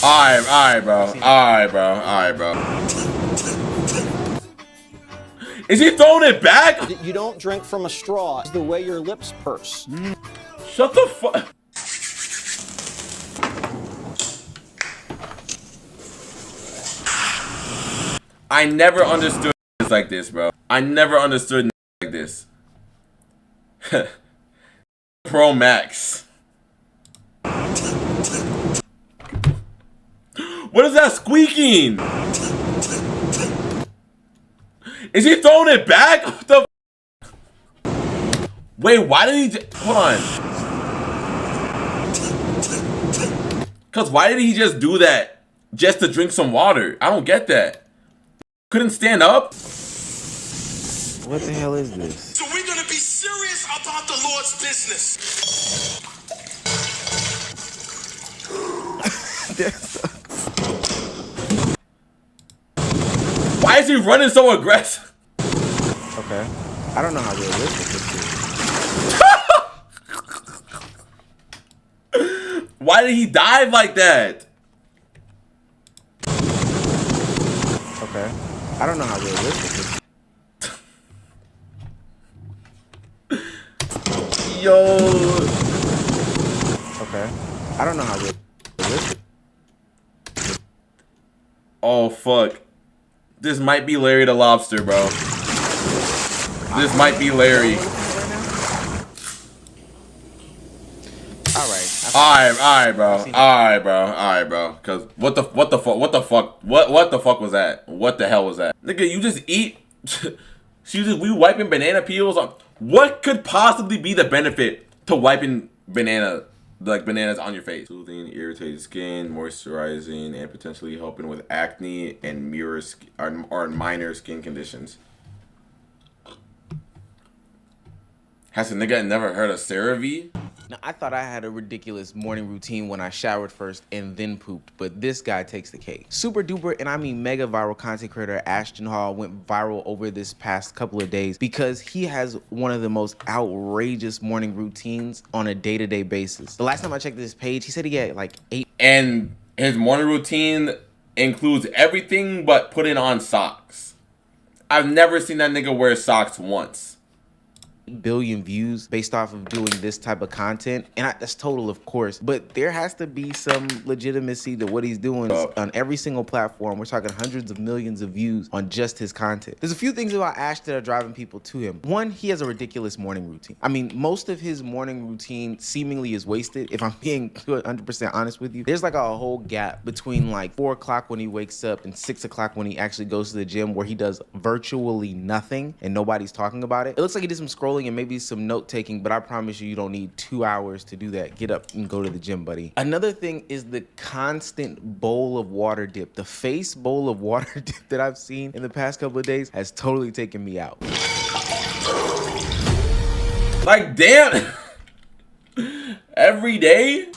Alright, bro. Is he throwing it back? You don't drink from a straw. It's the way your lips purse. Shut the fuck. I never understood like this, bro. I never understood like this. Pro Max. What is that squeaking? Is he throwing it back? What the Wait, why did he hold on? Cause why did he just do that? Just to drink some water? I don't get that. Couldn't stand up? What the hell is this? So we're gonna be serious about the Lord's business. Why is he running so aggressive? Okay. I don't know how realistic this is. Why did he dive like that? Okay. I don't know how realistic this is. Yo. Okay. I don't know how realistic. Oh, fuck. This might be Larry the Lobster, bro. This might be Larry. Alright, bro. Cause what the fuck was that? What the hell was that? Nigga, you just eat. We wiping banana peels on. What could possibly be the benefit to wiping bananas on your face? Soothing, irritated skin, moisturizing, and potentially helping with acne and or minor skin conditions. Has a nigga never heard of CeraVe? Now, I thought I had a ridiculous morning routine when I showered first and then pooped, but this guy takes the cake. Super duper, and I mean mega viral content creator Ashton went viral over this past couple of days because he has one of the most outrageous morning routines on a day-to-day basis. The last time I checked this page, he said he had like 8. And his morning routine includes everything but putting on socks. I've never seen that nigga wear socks once. Billion views based off of doing this type of content, and that's total, of course, but there has to be some legitimacy to what he's doing on every single platform. We're talking hundreds of millions of views on just his content. There's a few things about Ash that are driving people to him. One, he has a ridiculous morning routine. I mean, most of his morning routine seemingly is wasted. If I'm being 100% honest with you, there's like a whole gap between like 4 o'clock when he wakes up and 6 o'clock when he actually goes to the gym, where he does virtually nothing and nobody's talking about it. It looks like he did some scrolling and maybe some note taking, but I promise you, you don't need 2 hours to do that. Get up and go to the gym, buddy. Another thing is the constant bowl of water dip. The face bowl of water dip that I've seen in the past couple of days has totally taken me out. Like, damn. Every day?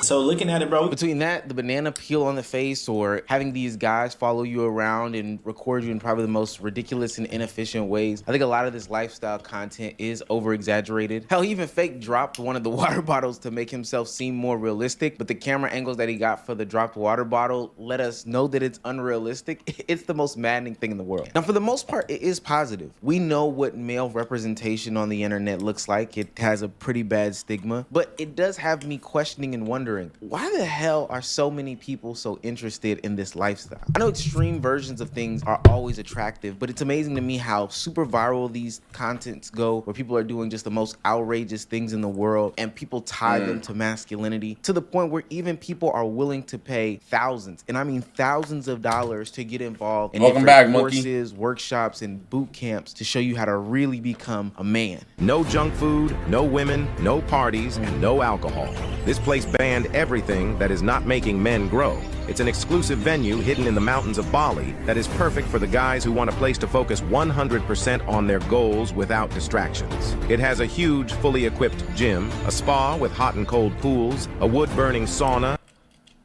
So looking at it, bro. Between that, the banana peel on the face, or having these guys follow you around and record you in probably the most ridiculous and inefficient ways, I think a lot of this lifestyle content is over-exaggerated. Hell, he even fake dropped one of the water bottles to make himself seem more realistic, but the camera angles that he got for the dropped water bottle let us know that it's unrealistic. It's the most maddening thing in the world. Now, for the most part, it is positive. We know what male representation on the internet looks like. It has a pretty bad stigma, but it does have me questioning and wondering, why the hell are so many people so interested in this lifestyle? I know extreme versions of things are always attractive, but it's amazing to me how super viral these contents go, where people are doing just the most outrageous things in the world, and people tie them to masculinity, to the point where even people are willing to pay thousands, and I mean thousands of dollars, to get involved in different courses, workshops, and boot camps to show you how to really become a man. No junk food, no women, no parties, and no alcohol. This place banned everything that is not making men grow. It's an exclusive venue hidden in the mountains of Bali that is perfect for the guys who want a place to focus 100% on their goals without distractions. It has a huge, fully equipped gym, a spa with hot and cold pools, a wood-burning sauna.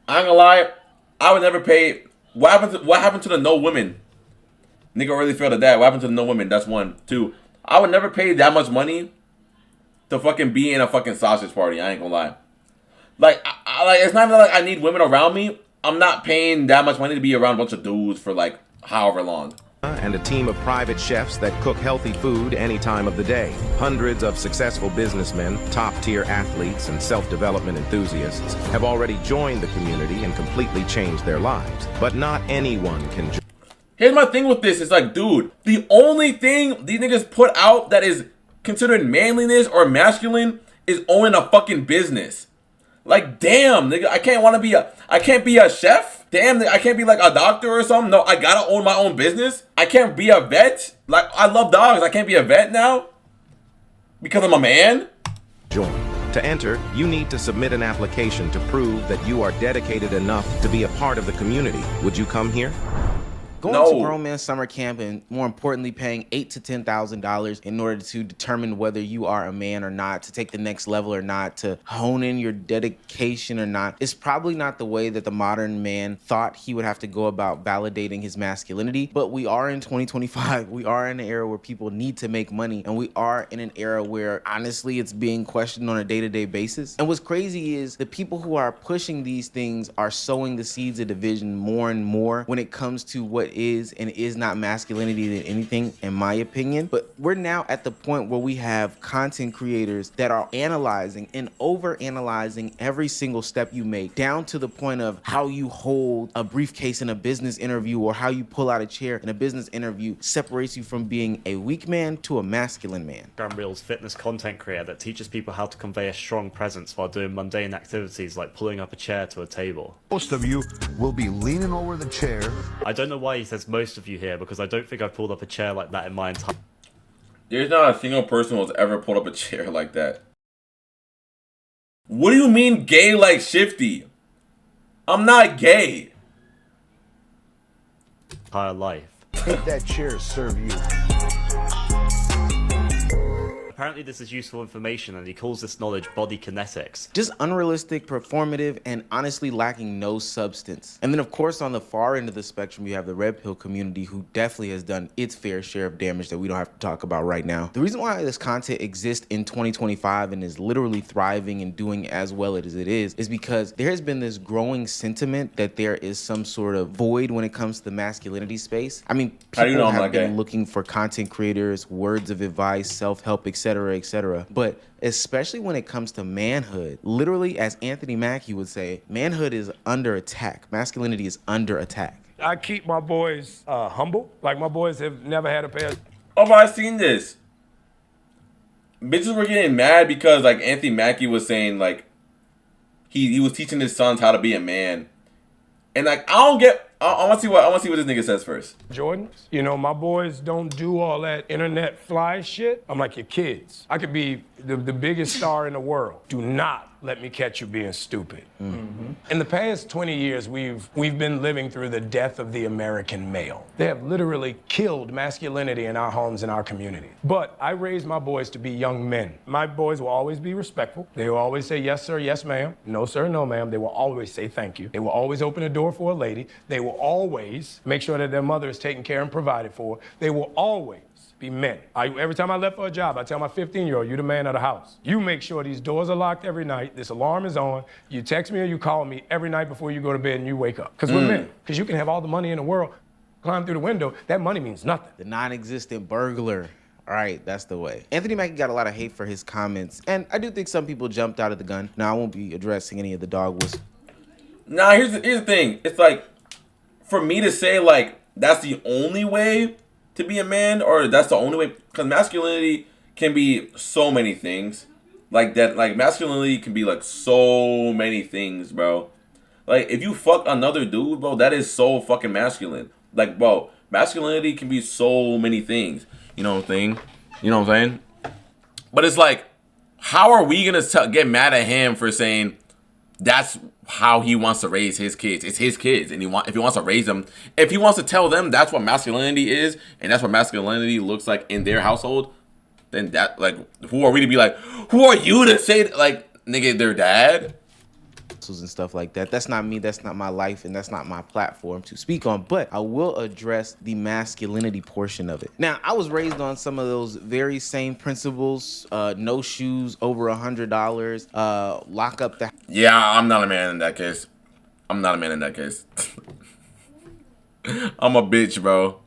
I ain't gonna lie, I would never pay. What happened to the no women? Nigga really feel to that. What happened to the no women? That's one. Two, I would never pay that much money to fucking be in a fucking sausage party. I ain't gonna lie. Like, like it's not like I need women around me. I'm not paying that much money to be around a bunch of dudes for like however long. And a team of private chefs that cook healthy food any time of the day. Hundreds of successful businessmen, top-tier athletes, and self-development enthusiasts have already joined the community and completely changed their lives. But not anyone can. Here's my thing with this. It's like, dude, the only thing these niggas put out that is considered manliness or masculine is owning a fucking business. Like, damn, nigga, I can't be a chef. Damn, I can't be like a doctor or something. No, I gotta own my own business. I can't be a vet. Like, I love dogs. I can't be a vet now because I'm a man. Join. To enter, you need to submit an application to prove that you are dedicated enough to be a part of the community. Would you come here? Going to grown man summer camp and more importantly paying $8,000 to $10,000 in order to determine whether you are a man or not, to take the next level or not, to hone in your dedication or not, is probably not the way that the modern man thought he would have to go about validating his masculinity. But we are in 2025. We are in an era where people need to make money, and we are in an era where honestly it's being questioned on a day-to-day basis. And what's crazy is the people who are pushing these things are sowing the seeds of division more and more when it comes to what is and is not masculinity than anything, in my opinion. But we're now at the point where we have content creators that are analyzing and over-analyzing every single step you make, down to the point of how you hold a briefcase in a business interview or how you pull out a chair in a business interview separates you from being a weak man to a masculine man. Reel's fitness content creator that teaches people how to convey a strong presence while doing mundane activities like pulling up a chair to a table. Most of you will be leaning over the chair. I don't know why he says most of you here, because I don't think I've pulled up a chair like that in my entire... There's not a single person who's ever pulled up a chair like that. What do you mean gay like Shifty? I'm not gay. entire life. Take that chair, serve you. Apparently this is useful information, and he calls this knowledge body kinetics. Just unrealistic, performative, and honestly lacking no substance. And then of course on the far end of the spectrum you have the red pill community, who definitely has done its fair share of damage that we don't have to talk about right now. The reason why this content exists in 2025 and is literally thriving and doing as well as it is because there has been this growing sentiment that there is some sort of void when it comes to the masculinity space. I mean, people have been looking for content creators, words of advice, self-help, etc., etc. But especially when it comes to manhood, literally, as Anthony Mackie would say, manhood is under attack. Masculinity is under attack. I keep my boys humble. Like, my boys have never had a pair. Oh, but I seen this. Bitches were getting mad because, like, Anthony Mackie was saying, like, he was teaching his sons how to be a man. And, like, I want to see what this nigga says first. Jordans. You know, my boys don't do all that internet fly shit. I'm like your kids. I could be the biggest star in the world. Do not let me catch you being stupid. Mm-hmm. In the past 20 years, we've been living through the death of the American male. They have literally killed masculinity in our homes and our community. But I raised my boys to be young men. My boys will always be respectful. They will always say, yes, sir, yes, ma'am. No, sir, no, ma'am. They will always say thank you. They will always open a door for a lady. They will always make sure that their mother is taken care and provided for. They will always be men. Every time I left for a job, I tell my 15-year-old, you're the man of the house. You make sure these doors are locked every night, this alarm is on, you text me or you call me every night before you go to bed and you wake up. Because we're men. Because you can have all the money in the world, climb through the window, that money means nothing. The non-existent burglar. All right, that's the way. Anthony Mackie got a lot of hate for his comments, and I do think some people jumped out of the gun. Now, I won't be addressing any of the dog whistles. Nah, here's the thing. It's like, for me to say, like, that's the only way to be a man, or that's the only way, because masculinity can be so many things. Like that, like masculinity can be like so many things, bro. Like if you fuck another dude, bro, that is so fucking masculine. Like, bro, masculinity can be so many things. You know what I'm saying? You know what I'm saying? But it's like, how are we gonna get mad at him for saying that's how he wants to raise his kids? It's his kids, and if he wants to raise them, if he wants to tell them that's what masculinity is, and that's what masculinity looks like in their household, then that, like, who are we to be like, who are you to say, like, nigga, their dad? councils and stuff like that. That's not me, that's not my life, and that's not my platform to speak on, but I will address the masculinity portion of it. Now, I was raised on some of those very same principles, no shoes over $100, lock up the... Yeah, I'm not a man in that case. I'm not a man in that case. I'm a bitch, bro.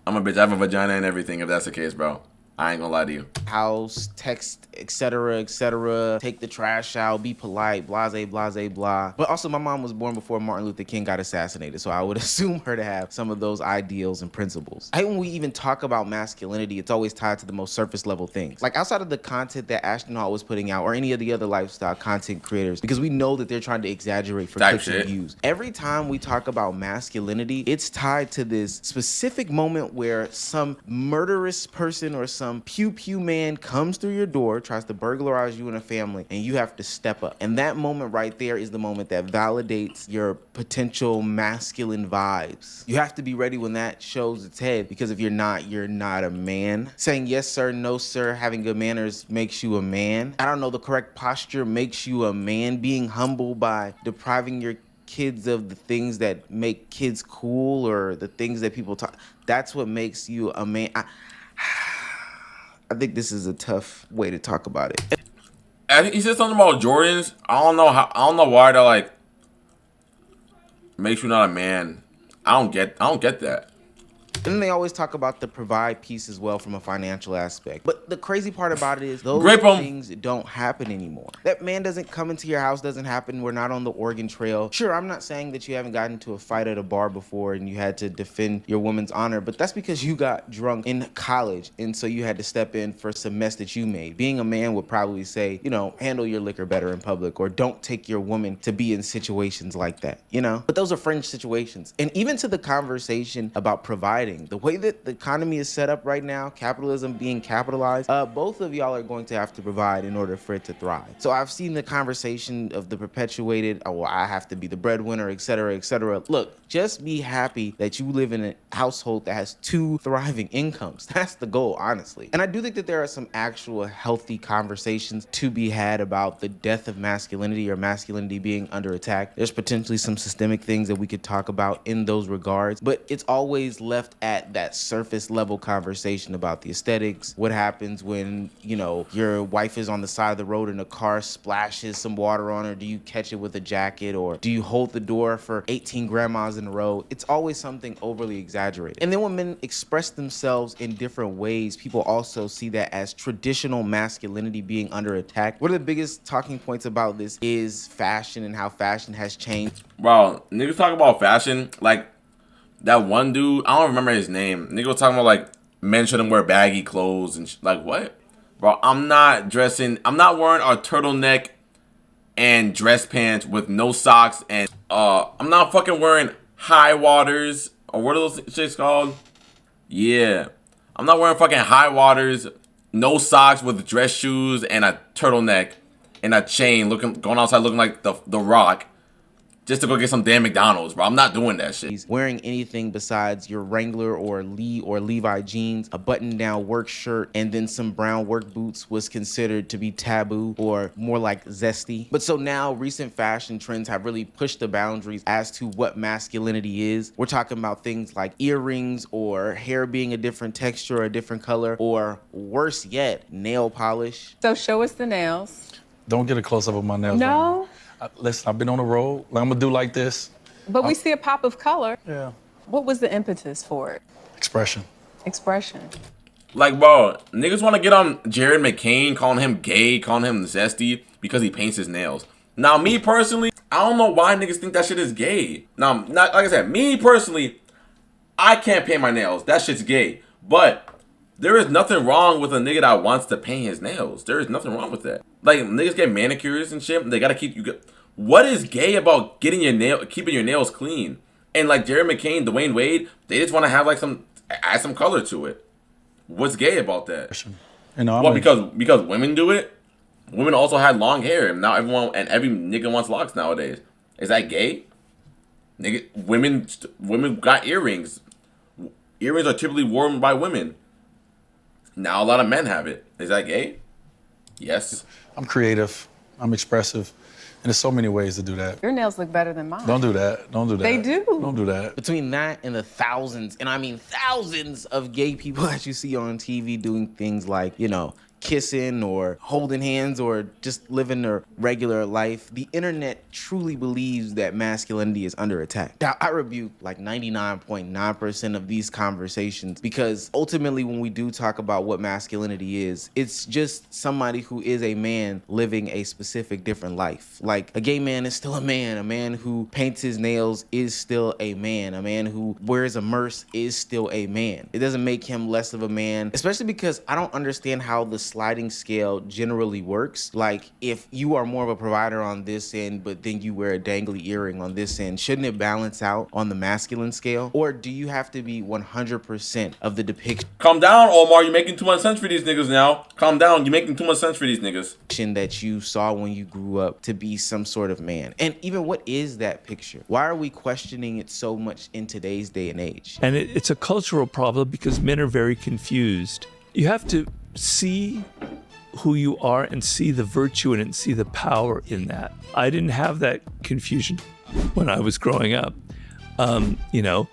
I'm a bitch. I have a vagina and everything if that's the case, bro. I ain't gonna lie to you. House, text, etc., etc. Take the trash out, be polite, blase, blase, blah. But also, my mom was born before Martin Luther King got assassinated, so I would assume her to have some of those ideals and principles. I think when we even talk about masculinity, it's always tied to the most surface level things. Like outside of the content that Ashton was putting out, or any of the other lifestyle content creators, because we know that they're trying to exaggerate for clicks and views. Every time we talk about masculinity, it's tied to this specific moment where some murderous person or some pew pew man comes through your door, tries to burglarize you and a family, and you have to step up. And that moment right there is the moment that validates your potential masculine vibes. You have to be ready when that shows its head, because if you're not a man. Saying yes sir, no sir, having good manners makes you a man. I don't know, the correct posture makes you a man. Being humble by depriving your kids of the things that make kids cool, or the things that people talk, that's what makes you a man. I think this is a tough way to talk about it. I think he said something about Jordans. I don't know why that like makes you not a man. I don't get that. And then they always talk about the provide piece as well from a financial aspect. But the crazy part about it is those things don't happen anymore. That man doesn't come into your house, doesn't happen. We're not on the Oregon Trail. Sure, I'm not saying that you haven't gotten into a fight at a bar before and you had to defend your woman's honor, but that's because you got drunk in college, and so you had to step in for some mess that you made. Being a man would probably say, you know, handle your liquor better in public, or don't take your woman to be in situations like that, you know? But those are fringe situations. And even to the conversation about providing, the way that the economy is set up right now, capitalism being capitalized, both of y'all are going to have to provide in order for it to thrive. So I've seen the conversation of the perpetuated, oh, well, I have to be the breadwinner, etc., etc. Look, just be happy that you live in a household that has 2 thriving incomes. That's the goal, honestly. And I do think that there are some actual healthy conversations to be had about the death of masculinity, or masculinity being under attack. There's potentially some systemic things that we could talk about in those regards, but it's always left at that surface level conversation about the aesthetics. What happens when, you know, your wife is on the side of the road and a car splashes some water on her? Do you catch it with a jacket, or do you hold the door for 18 grandmas in a row? It's always something overly exaggerated. And then when men express themselves in different ways, people also see that as traditional masculinity being under attack. One of the biggest talking points about this is fashion and how fashion has changed. Bro, niggas talk about fashion like that one dude, I don't remember his name. Nigga was talking about like men shouldn't wear baggy clothes and like what? Bro, I'm not wearing a turtleneck and dress pants with no socks, and I'm not fucking wearing high waters, or what are those shits called? Yeah. I'm not wearing fucking high waters, no socks, with dress shoes and a turtleneck and a chain, going outside looking like the Rock, just to go get some damn McDonald's, bro. I'm not doing that shit. He's wearing anything besides your Wrangler or Lee or Levi jeans, a button-down work shirt, and then some brown work boots was considered to be taboo, or more like zesty. But so now recent fashion trends have really pushed the boundaries as to what masculinity is. We're talking about things like earrings, or hair being a different texture or a different color, or worse yet, nail polish. So show us the nails. Don't get a close-up of my nails. No? Listen, I've been on the road. I'm gonna do like this. But we see a pop of color. Yeah. What was the impetus for it? Expression. Expression. Like, bro, niggas want to get on Jared McCain, calling him gay, calling him zesty because he paints his nails. Now, me personally, I don't know why niggas think that shit is gay. Now, not like I said, me personally, I can't paint my nails. That shit's gay. But there is nothing wrong with a nigga that wants to paint his nails. There is nothing wrong with that. Like, niggas get manicures and shit. They gotta keep you. What is gay about keeping your nails clean? And like Jared McCain, Dwayne Wade, they just want to have like add some color to it. What's gay about that? You know, because women do it. Women also had long hair, and now every nigga wants locks nowadays. Is that gay? Nigga, women got earrings. Earrings are typically worn by women. Now a lot of men have it. Is that gay? Yes. I'm creative. I'm expressive. And there's so many ways to do that. Your nails look better than mine. Don't do that. Don't do that. They do. Don't do that. Between that and the thousands, and I mean thousands of gay people that you see on TV doing things like, you know, kissing or holding hands or just living their regular life, the internet truly believes that masculinity is under attack. Now, I rebuke like 99.9% of these conversations because ultimately when we do talk about what masculinity is, it's just somebody who is a man living a specific different life. Like a gay man is still a man who paints his nails is still a man who wears a merce is still a man. It doesn't make him less of a man, especially because I don't understand how the sliding scale generally works. Like if you are more of a provider on this end, but then you wear a dangly earring on this end, shouldn't it balance out on the masculine scale? Or do you have to be 100% of the depiction? Calm down, Omar. You're making too much sense for these niggas now. Calm down. You're making too much sense for these niggas. That you saw when you grew up to be some sort of man. And even what is that picture? Why are we questioning it so much in today's day and age? And it's a cultural problem because men are very confused. You have to see who you are and see the virtue in it and see the power in that. I didn't have that confusion when I was growing up, you know.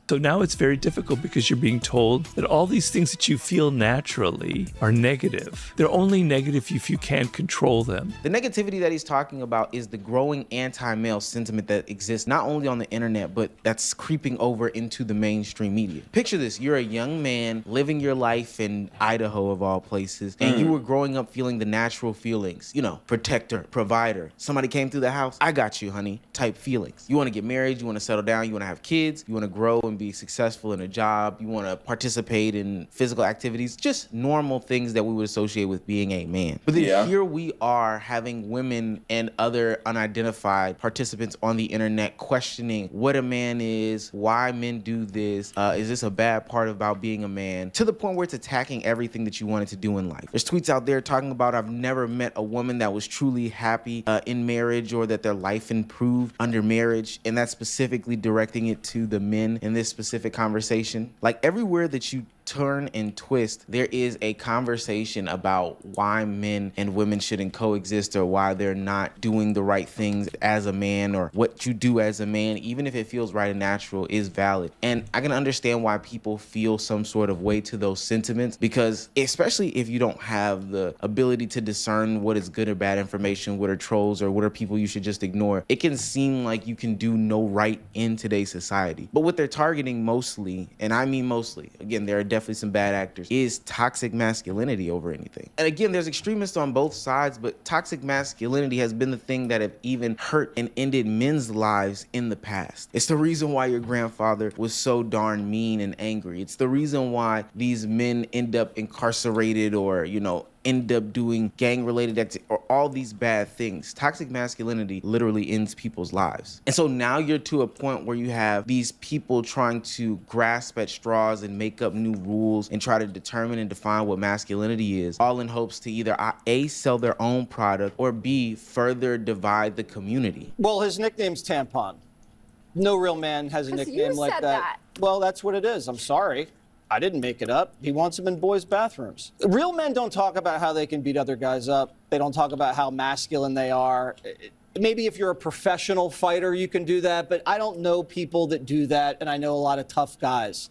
So now it's very difficult because you're being told that all these things that you feel naturally are negative. They're only negative if you can't control them. The negativity that he's talking about is the growing anti-male sentiment that exists not only on the internet, but that's creeping over into the mainstream media. Picture this, you're a young man living your life in Idaho of all places, and you were growing up feeling the natural feelings, you know, protector, provider. Somebody came through the house, I got you, honey, type feelings. You wanna get married, you wanna settle down, you wanna have kids, you wanna grow and be successful in a job, you want to participate in physical activities, just normal things that we would associate with being a man. But then here we are having women and other unidentified participants on the internet questioning what a man is, why men do this, is this a bad part about being a man, to the point where it's attacking everything that you wanted to do in life. There's tweets out there talking about I've never met a woman that was truly happy in marriage or that their life improved under marriage, and that's specifically directing it to the men in this specific conversation. Like everywhere that you turn and twist, there is a conversation about why men and women shouldn't coexist or why they're not doing the right things as a man, or what you do as a man, even if it feels right and natural, is valid. And I can understand why people feel some sort of way to those sentiments, because especially if you don't have the ability to discern what is good or bad information, what are trolls or what are people you should just ignore, it can seem like you can do no right in today's society. But what they're targeting mostly, and I mean mostly, again, there are definitely some bad actors, is toxic masculinity over anything. And again, there's extremists on both sides, but toxic masculinity has been the thing that have even hurt and ended men's lives in the past. It's the reason why your grandfather was so darn mean and angry. It's the reason why these men end up incarcerated or, you know, end up doing gang-related activity or all these bad things. Toxic masculinity literally ends people's lives. And so now you're to a point where you have these people trying to grasp at straws and make up new rules and try to determine and define what masculinity is, all in hopes to either A, sell their own product, or B, further divide the community. Well, his nickname's Tampon. No real man has a nickname like that. Well, that's what it is. I'm sorry. I didn't make it up. He wants them in boys' bathrooms. Real men don't talk about how they can beat other guys up. They don't talk about how masculine they are. Maybe if you're a professional fighter, you can do that, but I don't know people that do that, and I know a lot of tough guys,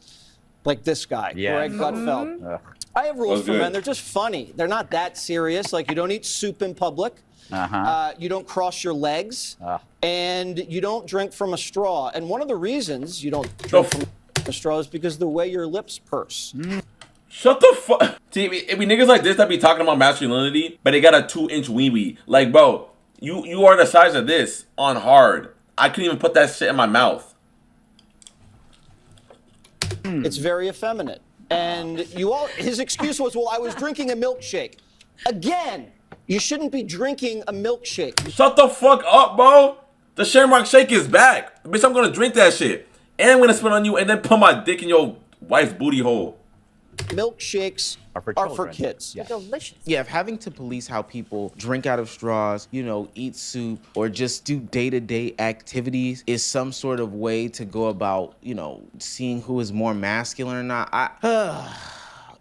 like this guy, Greg Gutfeld. I have rules for men. They're just funny. They're not that serious. Like, you don't eat soup in public. You don't cross your legs, and you don't drink from a straw. And one of the reasons you don't drink from a straw is because the way your lips purse. Shut the fuck. See, it be niggas like this that be talking about masculinity, but they got a 2-inch wee-wee. Like, bro, you are the size of this on hard. I couldn't even put that shit in my mouth. It's very effeminate. And his excuse was, well, I was drinking a milkshake. Again, you shouldn't be drinking a milkshake. Shut the fuck up, bro. The Shamrock Shake is back. Bitch, I'm gonna drink that shit. And I'm gonna spit on you and then put my dick in your wife's booty hole. Milkshakes are for kids. They're delicious. Yeah, if having to police how people drink out of straws, you know, eat soup, or just do day-to-day activities is some sort of way to go about, you know, seeing who is more masculine or not,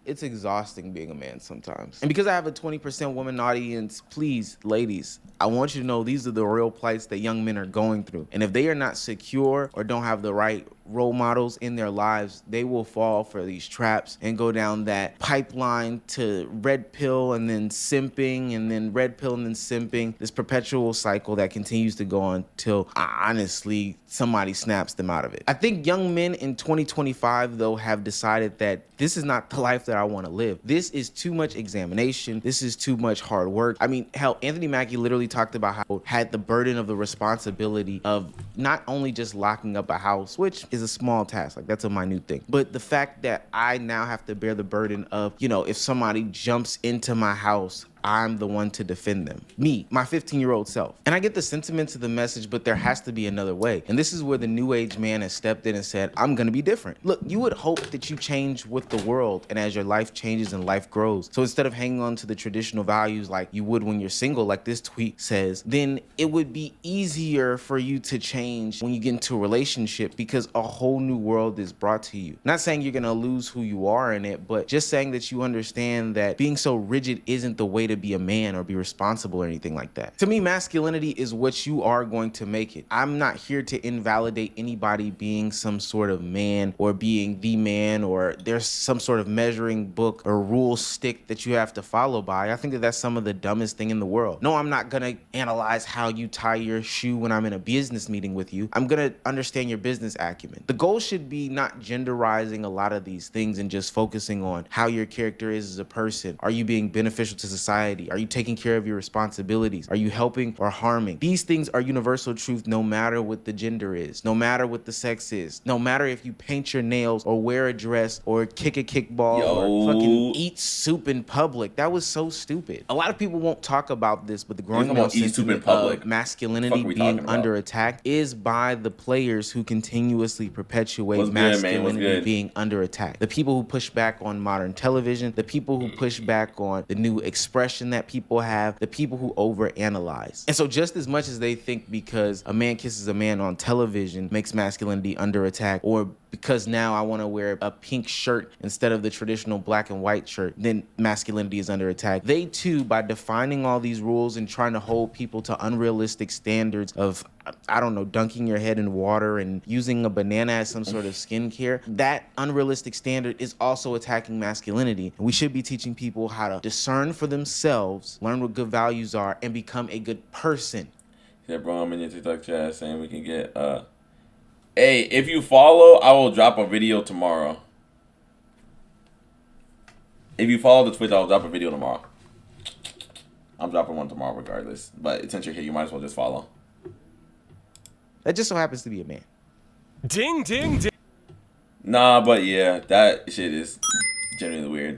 it's exhausting being a man sometimes. And because I have a 20% woman audience, please, ladies, I want you to know these are the real plights that young men are going through. And if they are not secure or don't have the right role models in their lives, they will fall for these traps and go down that pipeline to red pill and then simping and then red pill and then simping, this perpetual cycle that continues to go on till honestly somebody snaps them out of it. I think young men in 2025 though have decided that this is not the life that I want to live. This is too much examination. This is too much hard work. I mean, hell, Anthony Mackie literally talked about how he had the burden of the responsibility of not only just locking up a house, which is a small task, like that's a minute thing, but the fact that I now have to bear the burden of, you know, if somebody jumps into my house, I'm the one to defend them. Me, my 15-year-old self. And I get the sentiments of the message, but there has to be another way. And this is where the new age man has stepped in and said, I'm gonna be different. Look, you would hope that you change with the world and as your life changes and life grows. So instead of hanging on to the traditional values like you would when you're single, like this tweet says, then it would be easier for you to change when you get into a relationship because a whole new world is brought to you. Not saying you're gonna lose who you are in it, but just saying that you understand that being so rigid isn't the way to be a man or be responsible or anything like that. To me, masculinity is what you are going to make it. I'm not here to invalidate anybody being some sort of man or being the man or there's some sort of measuring book or rule stick that you have to follow by. I think that that's some of the dumbest thing in the world. No, I'm not gonna analyze how you tie your shoe when I'm in a business meeting with you. I'm gonna understand your business acumen. The goal should be not genderizing a lot of these things and just focusing on how your character is as a person. Are you being beneficial to society? Are you taking care of your responsibilities? Are you helping or harming? These things are universal truth no matter what the gender is, no matter what the sex is, no matter if you paint your nails or wear a dress or kick a kickball or fucking eat soup in public. That was so stupid. A lot of people won't talk about this, but the growing sentiment of masculinity being under attack is by the players who continuously perpetuate masculinity being under attack. The people who push back on modern television, the people who push back on the new expression that people have, the people who overanalyze. And so just as much as they think because a man kisses a man on television makes masculinity under attack, or because now I want to wear a pink shirt instead of the traditional black and white shirt, then masculinity is under attack. They too, by defining all these rules and trying to hold people to unrealistic standards of, I don't know, dunking your head in water and using a banana as some sort of skincare, that unrealistic standard is also attacking masculinity. And we should be teaching people how to discern for themselves, learn what good values are, and become a good person. Yeah, bro, I'm in your TikTok chat saying we can get, hey, if you follow, I will drop a video tomorrow. If you follow the Twitch, I'll drop a video tomorrow. I'm dropping one tomorrow regardless. But since you're here, you might as well just follow. That just so happens to be a man. Ding, ding, ding. Nah, but yeah, that shit is genuinely weird.